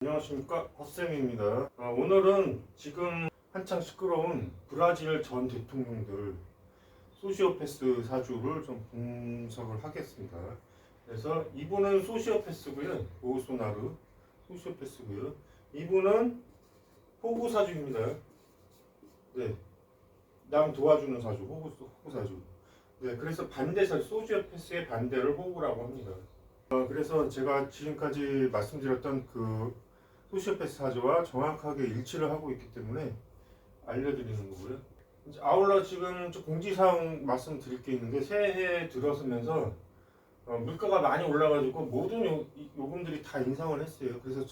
안녕하십니까, 헛쌤입니다. 오늘은 지금 한창 시끄러운 브라질 전 대통령들 소시오패스 사주를 좀 분석을 하겠습니다. 그래서 이분은 소시오패스고요, 보우소나루 소시오패스고요. 이분은 호구 사주입니다. 네, 남 도와주는 사주, 호구 사주. 네, 그래서 반대사 소시오패스의 반대를 호구라고 합니다. 그래서 제가 지금까지 말씀드렸던 그 소시오패스 사주와 정확하게 일치를 하고 있기 때문에 알려드리는 거고요. 이제 아울러 지금 공지사항 말씀드릴 게 있는데, 새해 들어서면서 물가가 많이 올라가지고 모든 요금들이 다 인상을 했어요. 그래서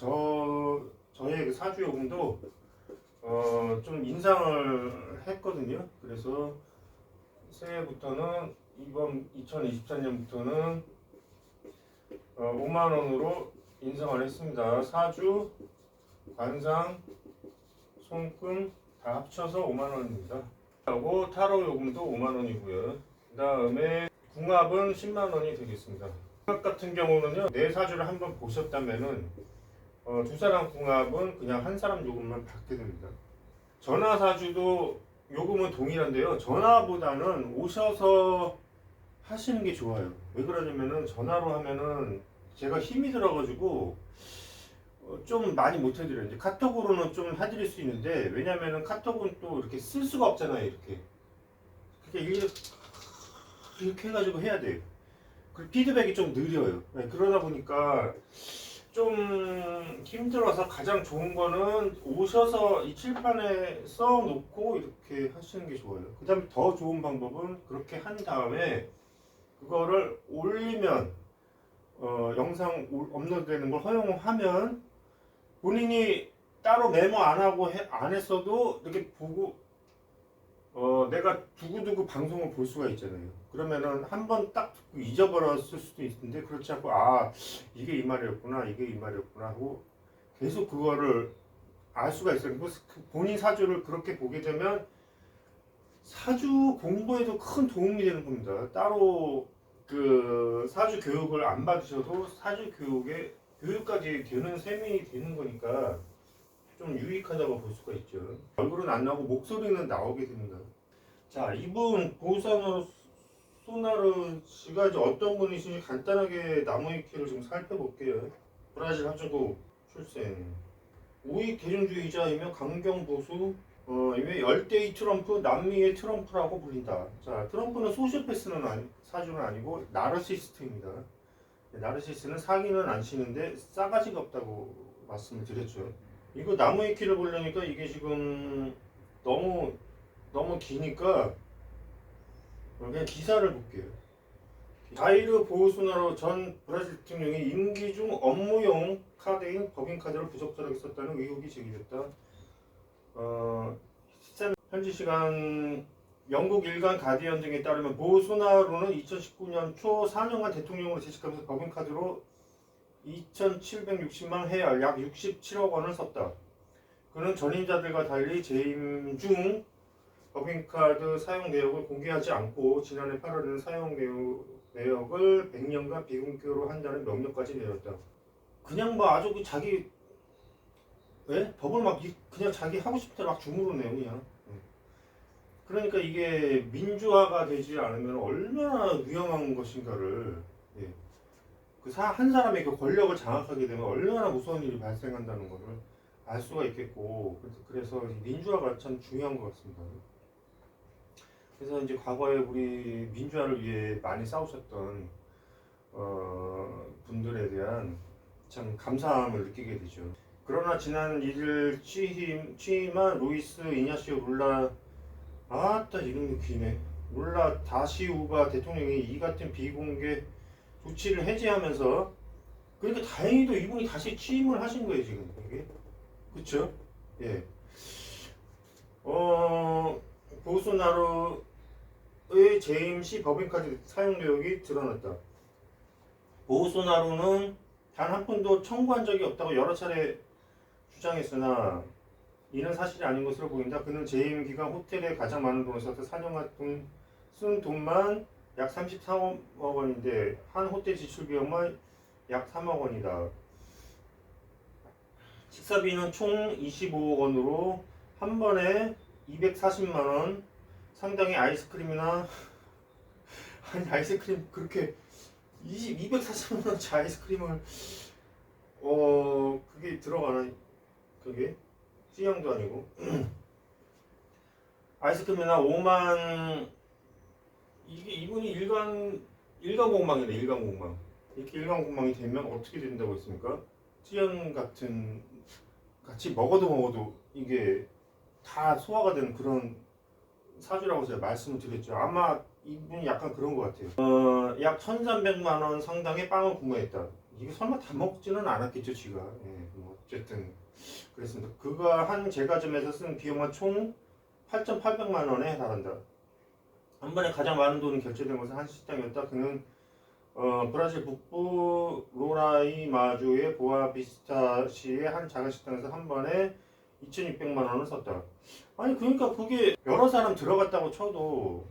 저의 그 사주 요금도 좀 인상을 했거든요. 그래서 새해부터는 이번 2024년부터는 5만 원으로 인상을 했습니다. 사주, 관상, 손금 다 합쳐서 5만 원입니다. 하고 타로 요금도 5만 원이고요. 그 다음에 궁합은 10만 원이 되겠습니다. 궁합 같은 경우는요, 내 사주를 한번 보셨다면은 두 사람 궁합은 그냥 한 사람 요금만 받게 됩니다. 전화 사주도 요금은 동일한데요. 전화보다는 오셔서 하시는 게 좋아요. 왜 그러냐면은 전화로 하면은 제가 힘이 들어가지고 좀 많이 못 해드려요. 이제 카톡으로는 좀 해드릴 수 있는데, 왜냐면은 카톡은 또 이렇게 쓸 수가 없잖아요. 이렇게 이렇게 해가지고 해야 돼요. 그 피드백이 좀 느려요. 네, 그러다 보니까 좀 힘들어서 가장 좋은 거는 오셔서 이 칠판에 써 놓고 이렇게 하시는 게 좋아요. 그 다음에 더 좋은 방법은 그렇게 한 다음에 그거를 올리면 영상 업로드되는 걸 허용하면 본인이 따로 메모 안 하고 안 했어도 이렇게 보고 내가 두고두고 방송을 볼 수가 있잖아요. 그러면은 한 번 딱 듣고 잊어버렸을 수도 있는데, 그렇지 않고 이게 이 말이었구나, 이게 이 말이었구나 하고 계속 그거를 알 수가 있어요. 본인 사주를 그렇게 보게 되면 사주 공부에도 큰 도움이 되는 겁니다. 따로 그 사주 교육을 안 받으셔도 사주 교육까지 되는 셈이 되는 거니까 좀 유익하다고 볼 수가 있죠. 얼굴은 안 나오고 목소리는 나오게 됩니다. 자, 이분 보우사노 소나르 씨가 이제 어떤 분이신지 간단하게 나무위키를 좀 살펴볼게요. 브라질 합주국 출생, 우익 대중주의자이며 강경 보수, 이ਵੇਂ 열대의 트럼프, 남미의 트럼프라고 불린다. 자, 트럼프는 소시오패스는 사주는 아니고 나르시스트입니다. 나르시스는 사기는 안 치는데 싸가지가 없다고 말씀을 드렸죠. 이거 나무위키를 보려니까 이게 지금 너무 기니까 그냥 기사를 볼게요. 자이르 보우소나로 전 브라질 대통령이 임기 중 업무용 카드인 법인카드를 부적절하게 썼다는 의혹이 제기됐다. 13일 현지 시간 영국 일간 가디언 등에 따르면 보우소나로는 2019년 초 4년간 대통령으로 재직하면서 법인카드로 2,760만 헤알 약 67억 원을 썼다. 그는 전임자들과 달리 재임 중 법인카드 사용 내역을 공개하지 않고 지난해 8월에는 사용 내역을 100년간 비공개로 한다는 명령까지 내렸다. 그냥 뭐 아주 자기 법을 막 그냥 자기 하고 싶은 대로 막 주무르네요 그냥. 그러니까 이게 민주화가 되지 않으면 얼마나 위험한 것인가를, 예. 한 사람의 그 권력을 장악하게 되면 얼마나 무서운 일이 발생한다는 것을 알 수가 있겠고, 그래서 민주화가 참 중요한 것 같습니다. 그래서 이제 과거에 우리 민주화를 위해 많이 싸우셨던 분들에 대한 참 감사함을 느끼게 되죠. 그러나 지난 1일 취임한 루이스 이냐시오 룰라, 아따 이름이 기네, 룰라 다시우바 대통령이 이 같은 비공개 조치를 해제하면서, 그러니까 다행히도 이분이 다시 취임을 하신 거예요 지금 이게. 그쵸? 예. 보우소나루의 재임 시 법인카드 사용 내역이 드러났다. 보우소나루는 단 한 푼도 청구한 적이 없다고 여러 차례 주장했으나 이는 사실이 아닌 것으로 보인다. 그는 재임 기간 호텔에 가장 많은 돈을 썼다. 4년간 쓴 돈만 약 33억 원인데 한 호텔 지출 비용만 약 3억 원이다. 직사비는 총 25억 원으로 한 번에 240만 원 상당히 아이스크림이나 아니 아이스크림 그렇게 240만 원치 아이스크림을 그게 들어가나 그게 C형도 아니고 아이스크림이나 5만 이게 이분이 일간공망이네 일간공망 이렇게 일간공망이 되면 어떻게 된다고 했습니까? C형 같은 같이 먹어도 이게 다 소화가 되는 그런 사주라고 제가 말씀을 드렸죠. 아마 이분이 약간 그런 것 같아요. 약 1,300만 원 상당의 빵을 구매했다. 이게 설마 다 먹지는 않았겠죠, 지가. 예, 뭐 어쨌든 그랬습니다. 그가 한 제과점에서 쓴 비용은 총 8,800만 원에 해당한다. 한 번에 가장 많은 돈이 결제된 것은 한 식당이었다. 그는 브라질 북부 로라이마주의 보아비스타시의 한 작은 식당에서 한 번에 2,600만 원을 썼다. 아니 그러니까 그게 여러 사람 들어갔다고 쳐도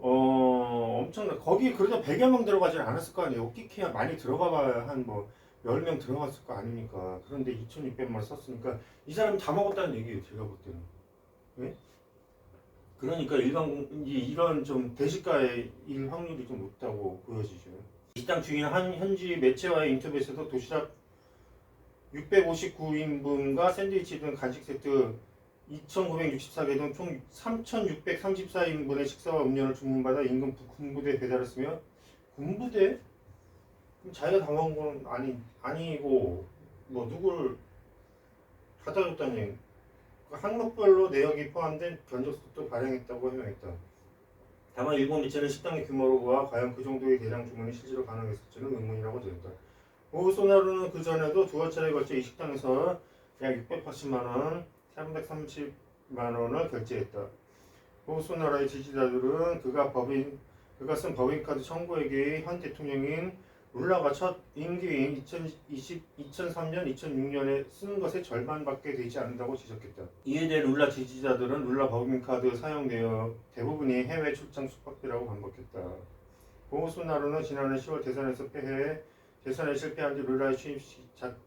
엄청나. 거기 그래도 100여 명 들어가진 않았을 거 아니에요. 끼케야 많이 들어가봐야 한 뭐 10명 들어갔을 거 아닙니까. 그런데 2,600만 원 썼으니까 이 사람이 다 먹었다는 얘기예요. 제가 볼 때는. 네? 그러니까 이런 좀 대식가의 일 확률이 좀 높다고 보여지죠. 식당 주인 한 현지 매체와의 인터뷰에서도 도시락 659인분과 샌드위치 등 간식 세트 2,964개 등 총 3,634인분의 식사와 음료를 주문받아 인근 군부대에 배달했으며 군부대? 그럼 자기가 당한 건 아니고 뭐 누굴 갖다 줬다니 항목별로 내역이 포함된 견적서도 발행했다고 해명했다. 다만 일본 매체는 식당의 규모로와 과연 그 정도의 대량 주문이 실제로 가능했을지는 의문이라고 전했다. 보우소나루는 그 전에도 두어 차례에 걸쳐 이 식당에서 약 680만 원, 330만 원을 결제했다. 보우소나루의 지지자들은 그가 쓴 법인카드 청구액이 현 대통령인 룰라가 첫 임기인 2003년, 2006년에 쓴 것의 절반밖에 되지 않는다고 지적했다. 이에 대해 룰라 지지자들은 룰라 법인카드 사용 내역 대부분이 해외 출장 숙박비라고 반박했다. 보우소나루는 지난해 10월 대선에서 패해 대선에 실패한 뒤 룰라의 취임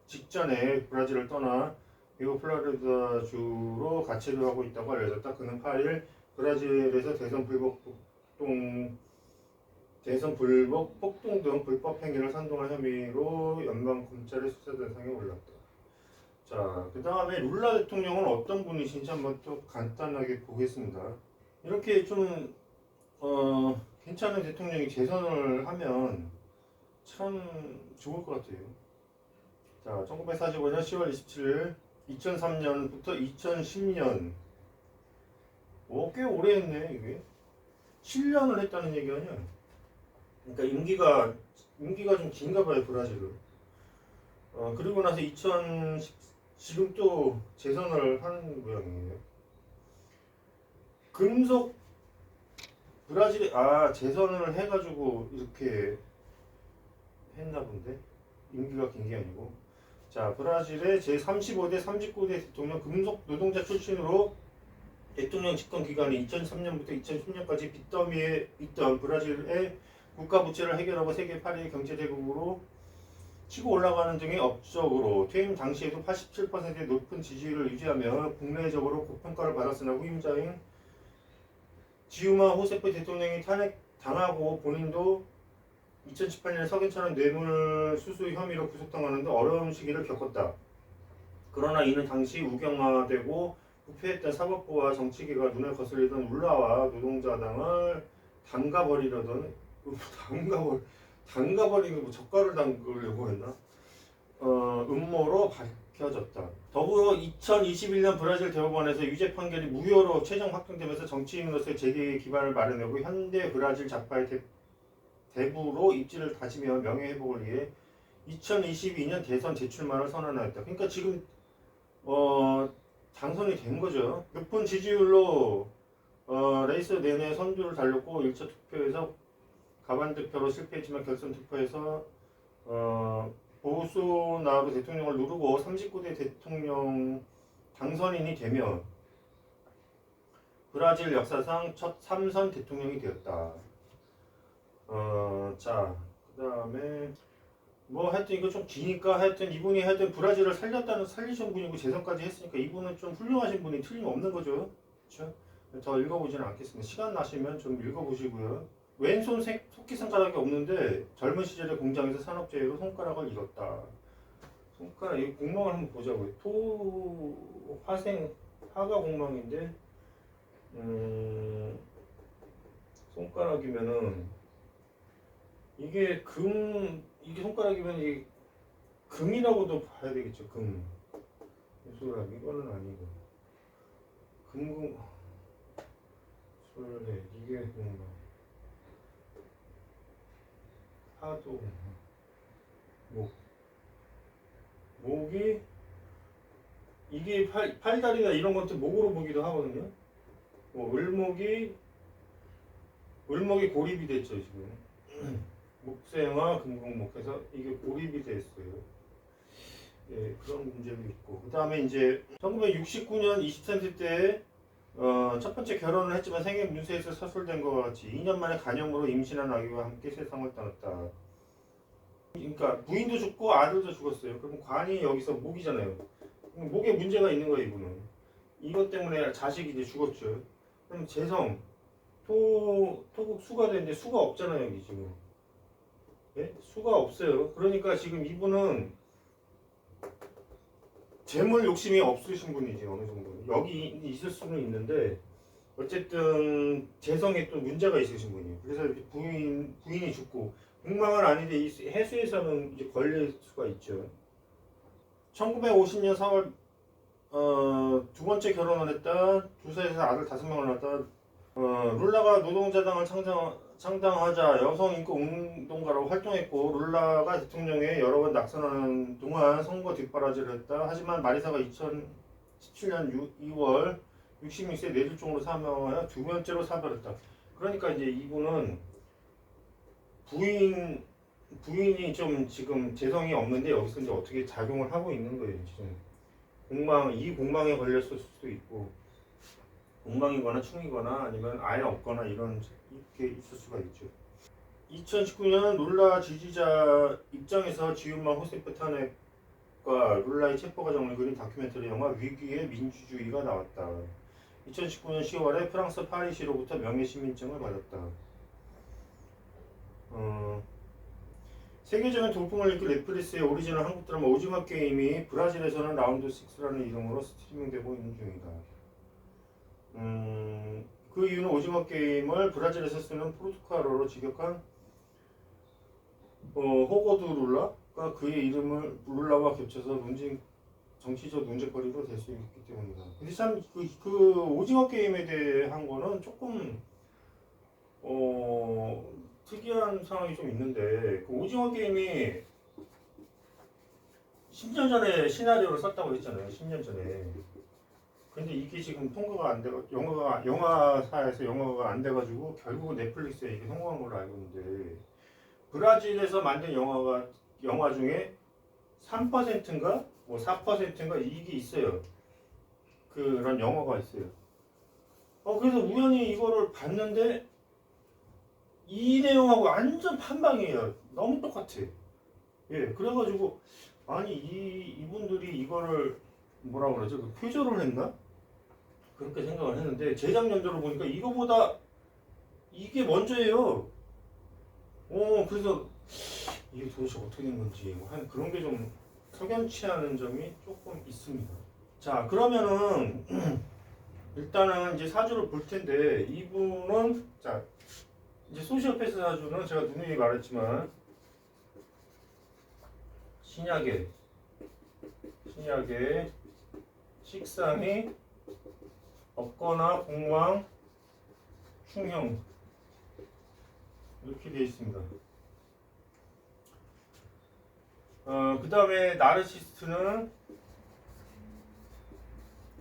직전에 브라질을 떠나 미국 플로리다주로 가채를 하고 있다고 알려졌다. 그는 8일 브라질에서 대선 불법 폭동 등 불법 행위를 선동한 혐의로 연방 검찰의 수사 대상에 올랐다. 자, 그 다음에 룰라 대통령은 어떤 분이신지 한번 또 간단하게 보겠습니다. 이렇게 좀 괜찮은 대통령이 재선을 하면 참 좋을 것 같아요. 자, 1945년 10월 27일 2003년부터 2010년 꽤 오래 했네 이게 7년을 했다는 얘기 아니야. 그러니까 임기가 좀 긴가 봐요 브라질은. 그리고 나서 지금 또 재선을 한 모양이에요. 금속 브라질이 재선을 해가지고 이렇게 했나 본데 임기가 긴 게 아니고. 자, 브라질의 제35대 39대 대통령 금속 노동자 출신으로 대통령 집권 기간이 2003년부터 2010년까지 빚더미에 있던 브라질의 국가 부채를 해결하고 세계 8위 경제 대국으로 치고 올라가는 등의 업적으로 퇴임 당시에도 87%의 높은 지지율을 유지하며 국내적으로 고평가를 받았으나 후임자인 지우마 호세프 대통령이 탄핵당하고 본인도 2018년에 석연찮은 뇌물수수 혐의로 구속당하는데 어려운 시기를 겪었다. 그러나 이는 당시 우경화되고 부패했던 사법부와 정치계가 눈에 거슬리던 룰라와 노동자당을 담가버리는 뭐 젓갈을 담그려고 했나? 음모로 밝혀졌다. 더불어 2021년 브라질 대법원에서 유죄 판결이 무효로 최종 확정되면서 정치인으로서의 재계의 기반을 마련하고 현대 브라질 좌파의 대부로 입지를 다지며 명예회복을 위해 2022년 대선 재출마를 선언하였다. 그러니까 지금 당선이 된 거죠. 높은 지지율로 레이스 내내 선두를 달렸고 1차 투표에서 가반 득표로 실패했지만 결선 투표에서 보우소나루 대통령을 누르고 39대 대통령 당선인이 되면 브라질 역사상 첫 3선 대통령이 되었다. 자, 그 다음에 뭐 하여튼 이거 좀 기니까 하여튼 이분이 하여튼 브라질을 살리신 분이고 재선까지 했으니까 이분은 좀 훌륭하신 분이 틀림없는 거죠. 그렇죠? 더 읽어보지는 않겠습니다. 시간 나시면 좀 읽어보시고요. 왼손 토끼손가락이 없는데 젊은 시절에 공장에서 산업재해로 손가락을 잃었다. 손가락 이 공망을 한번 보자고요. 화생 화가 공망인데 손가락이면은 이게 이게 손가락이면 이게 금이라고도 봐야 되겠죠. 손가락 이거는 아니고 솔해 이게 공망 하도 목이 이게 팔다리나 이런 것들 목으로 보기도 하거든요. 을목이 고립이 됐죠 지금. 목세화 금공목해서 이게 고립이 됐어요. 예, 그런 문제도 있고. 그 다음에 이제 1969년 23세 때 첫 번째 결혼을 했지만 생애 문서에서 서술된 것과 같이 2년 만에 간염으로 임신한 아기와 함께 세상을 떠났다. 그러니까 부인도 죽고 아들도 죽었어요. 그럼 관이 여기서 목이잖아요. 목에 문제가 있는 거예요, 이분은. 이것 때문에 자식이 이제 죽었죠. 그럼 재성, 토국 수가 되는데 수가 없잖아요, 여기 지금. 네? 수가 없어요. 그러니까 지금 이분은 재물 욕심이 없으신 분이지, 어느 정도. 여기 있을 수는 있는데, 어쨌든 재성에 또 문제가 있으신 분이에요. 그래서 이렇게 부인이 죽고, 공망은 아닌데 이 해수에서는 이제 걸릴 수가 있죠. 1950년 4월 두 번째 결혼을 했다. 두 살에서 아들 5명을 낳았다. 룰라가 노동자당을 창당하자 여성인권운동가로 활동했고 룰라가 대통령에 여러 번 낙선하는 동안 선거 뒷바라지를 했다. 하지만 마리사가 2017년 2월 66세 뇌졸중으로 사망하여 두 번째로 사별했다. 그러니까 이제 이분은 부인이 좀 지금 재성이 없는데 여기서 이제 어떻게 작용을 하고 있는 거예요. 지금 공망에 걸렸을 수도 있고 공망이거나 충이거나 아니면 아예 없거나 이렇게 있을 수가 있죠. 2019년 룰라 지지자 입장에서 지윤마 호세프 탄핵과 룰라의 체포 과정을 그린 다큐멘터리 영화 위기의 민주주의가 나왔다. 2019년 10월에 프랑스 파리시로부터 명예시민증을 받았다. 세계적인 돌풍을 일으킨 넷플릭스의 오리지널 한국 드라마 오징어 게임이 브라질에서는 라운드 6라는 이름으로 스트리밍되고 있는 중이다. 그 이유는 오징어 게임을 브라질에서 쓰는 포르투갈어로 직역한 호거두 룰라가 그의 이름을 룰라와 겹쳐서 정치적 논쟁거리로 될 수 있기 때문이다. 근데 참 그 오징어 게임에 대한 거는 조금 특이한 상황이 좀 있는데 그 오징어 게임이 10년 전에 시나리오를 썼다고 했잖아요. 10년 전에. 근데 이게 지금 통과가 안 되고 영화사에서 영화가 안 돼가지고 결국은 넷플릭스에 이게 성공한 걸로 알고 있는데 브라질에서 만든 영화 중에 3%인가 뭐 4%인가 이게 있어요. 그런 영화가 있어요. 그래서 우연히 이거를 봤는데 이 내용하고 완전 판방이에요. 너무 똑같아. 예, 그래가지고 아니 이분들이 이거를 뭐라 그러죠? 표절을 했나? 그렇게 생각을 했는데 제작 연도를 보니까 이거보다 이게 먼저예요. 그래서 이게 도대체 어떻게 된 건지 한 그런 게 좀 석연치 않은 점이 조금 있습니다. 자, 그러면은 일단은 이제 사주를 볼 텐데 이분은 자 이제 소시오패스 사주는 제가 누누이 말했지만 신약의 식상이 없거나 공왕, 충형 이렇게 되어 있습니다. 그 다음에 나르시스트는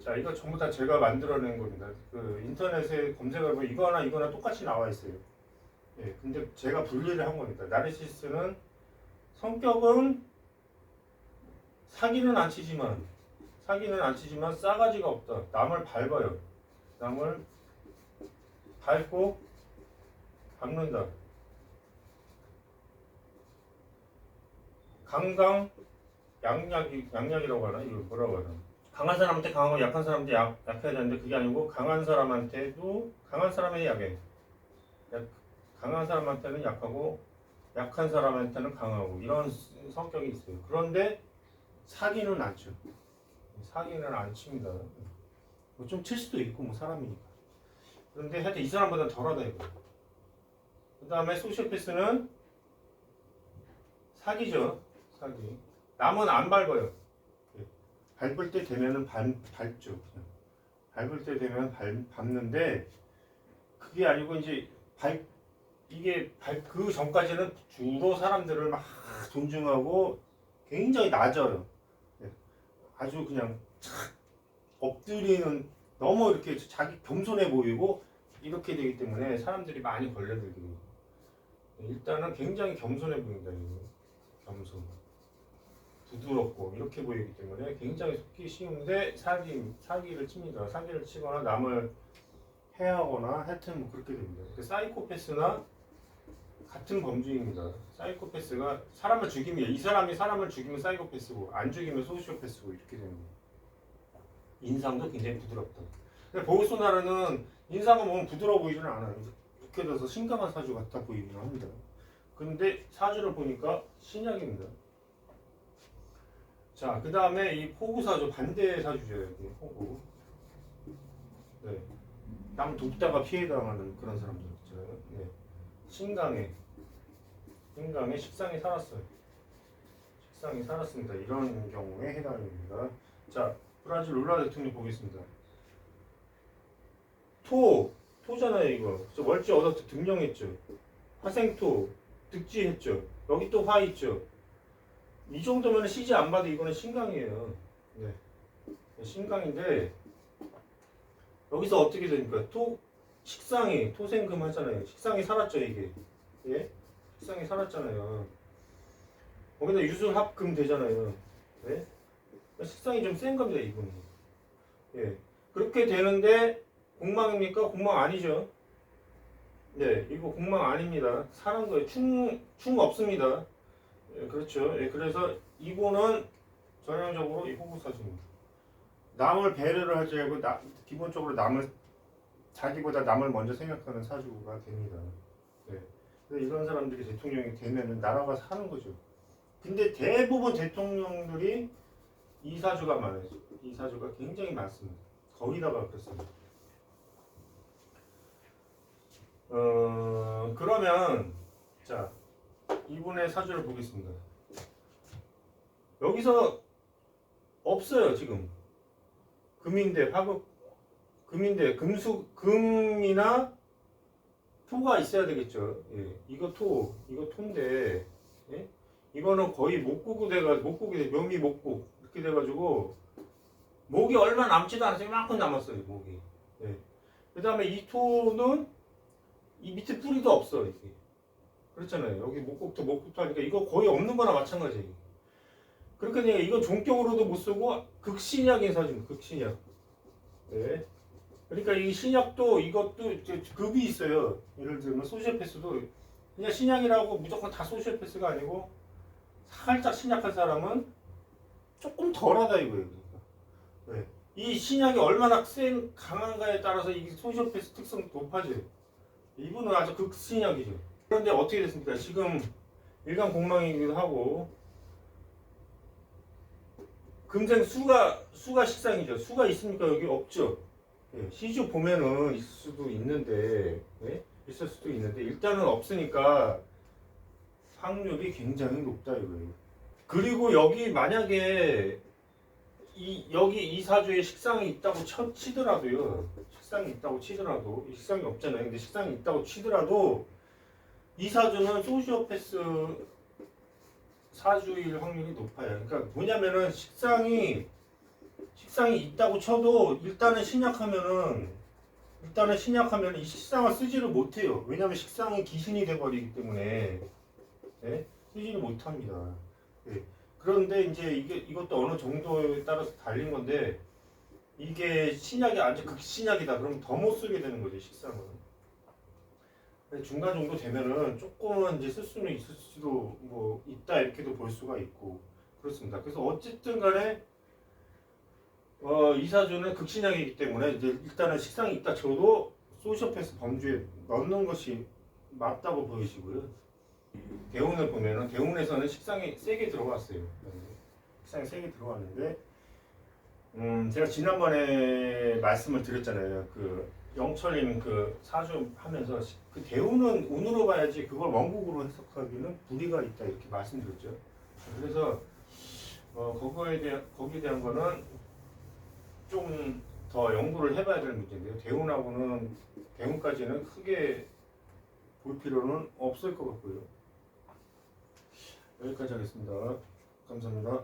자 이거 전부 다 제가 만들어낸 겁니다. 그 인터넷에 검색을 보면 이거나 똑같이 나와 있어요. 예, 근데 제가 분리를 한 겁니다. 나르시스트는 성격은 사기는 안 치지만 싸가지가 없다. 남을 밟아요. 남을 밟고 밟는다. 강강 양약이라고 하나? 이거 뭐라고 하나? 강한 사람한테 강하고 약한 사람한테 약해야 되는데 그게 아니고 강한 사람한테도 강한 사람의 약해. 강한 사람한테는 약하고 약한 사람한테는 강하고 이런 성격이 있어요. 그런데 사기는 안 쳐. 사기는 안 칩니다. 뭐 좀 칠 수도 있고 뭐 사람이니까. 그런데 하여튼 이 사람보다 덜하다 이거. 그 다음에 소시오패스는 사기죠. 사기. 남은 안 밟아요. 밟을 때 되면은 밟죠. 그냥. 밟을 때 되면 밟는데 그게 아니고 이제 그 전까지는 주로 사람들을 막 존중하고 굉장히 낮아요. 아주 그냥 엎드리는 너무 이렇게 자기 겸손해 보이고 이렇게 되기 때문에 사람들이 많이 걸려들게 돼요. 일단은 굉장히 겸손해 보인다. 겸손. 부드럽고 이렇게 보이기 때문에 굉장히 속기 쉬운데 사기를 칩니다. 사기를 치거나 남을 해하거나 하여튼 뭐 그렇게 됩니다. 사이코패스나 같은 범주입니다. 사이코패스가 사람을 죽이면 이 사람이 사람을 죽이면 사이코패스고 안 죽이면 소시오패스고 이렇게 됩니다. 인상도 굉장히 부드럽다. 근데 보르소나로는 인상은 보면 부드러워 보이지는 않아요. 이렇게 돼서 심각한 사주 같아 보이긴 합니다. 근데 사주를 보니까 신약입니다. 자, 그 다음에 이 포구 사주 반대 사주죠. 여기 포구. 네. 남 돕다가 피해당하는 그런 사람들 있잖아요. 네. 신강에 식상에 살았어요. 식상에 살았습니다. 이런 경우에 해당입니다. 자, 브라질 룰라 대통령 보겠습니다. 토잖아요 이거. 저 월지 얻어서 등령했죠. 화생토 득지했죠. 여기 또 화 있죠. 이 정도면 시지 안 봐도 이거는 신강이에요. 네. 신강인데 여기서 어떻게 됩니까? 식상이 토생금 하잖아요. 식상이 살았죠 이게. 예? 식상이 살았잖아요. 거기다 유술합금 되잖아요. 네? 식상이 좀 센 겁니다 이분이. 예. 그렇게 되는데 공망입니까? 공망 아니죠. 네, 이거 공망 아닙니다. 사는 거예요. 충 없습니다. 예, 그렇죠. 예, 그래서 이거는 전형적으로 이 호구사주입니다. 남을 배려를 하지 않고 기본적으로 자기보다 남을 먼저 생각하는 사주가 됩니다. 네. 그래서 이런 사람들이 대통령이 되면은 나라가 사는 거죠. 근데 대부분 대통령들이 이 사주가 많아요. 이 사주가 굉장히 많습니다. 거기다가 그렇습니다. 그러면 자 이분의 사주를 보겠습니다. 여기서 없어요 지금. 금인데 금이나 토가 있어야 되겠죠. 예, 이거 토인데 예? 이거는 거의 목국이 묘미 목국 이렇게 돼가지고 목이 얼마 남지도 않아서 이만큼 남았어요 목이. 예. 그 다음에 이 토는 이 밑에 뿌리도 없어 이게. 그렇잖아요. 여기 목국토 하니까 이거 거의 없는 거나 마찬가지예요. 그러니까 이건 종격으로도 못 쓰고 극신약인 사주입니다. 극신약. 네. 그러니까 이 신약도 이것도 급이 있어요. 예를 들면 소시오패스도 그냥 신약이라고 무조건 다 소시오패스가 아니고 살짝 신약한 사람은 조금 덜하다 이거예요. 네. 이 신약이 얼마나 강한가에 따라서 이 소시오패스 특성 높아져요. 이분은 아주 극신약이죠. 그런데 어떻게 됐습니까? 지금 일간 공망이기도 하고 금생 수가 식상이죠. 수가 있습니까? 여기 없죠. 예, 시주 보면은 있을 수도 있는데 있을 수도 있는데 일단은 없으니까 확률이 굉장히 높다 이거예요. 그리고 여기 만약에 여기 이 사주에 식상이 있다고 치더라도요. 식상이 있다고 치더라도 식상이 없잖아요. 근데 식상이 있다고 치더라도 이 사주는 소시오패스 사주일 확률이 높아요. 그러니까 뭐냐면은 식상이 있다고 쳐도 일단은 신약하면은 이 식상을 쓰지를 못해요. 왜냐하면 식상이 기신이 돼버리기 때문에 쓰지를 못합니다. 그런데 이제 이것도 어느 정도에 따라서 달린 건데 이게 신약이 아주 극신약이다. 그럼 더 못 쓰게 되는 거죠 식상은. 중간 정도 되면은 조금은 이제 쓸 수는 있을 수도 뭐 있다 이렇게도 볼 수가 있고 그렇습니다. 그래서 어쨌든 간에 이사주는 극신약이기 때문에 이제 일단은 식상이 있다 쳐도 소시오패스 범주에 넣는 것이 맞다고 보이시고요. 대운을 보면은 대운에서는 식상이 세게 들어갔어요. 식상이 세게 들어갔는데 제가 지난번에 말씀을 드렸잖아요. 그 영철님 그 사주 하면서 그 대운은 운으로 봐야지 그걸 원국으로 해석하기는 무리가 있다 이렇게 말씀드렸죠. 그래서 거기에 대한 거는 좀 더 연구를 해봐야 될 문제인데요. 대운까지는 크게 볼 필요는 없을 것 같고요. 여기까지 하겠습니다. 감사합니다.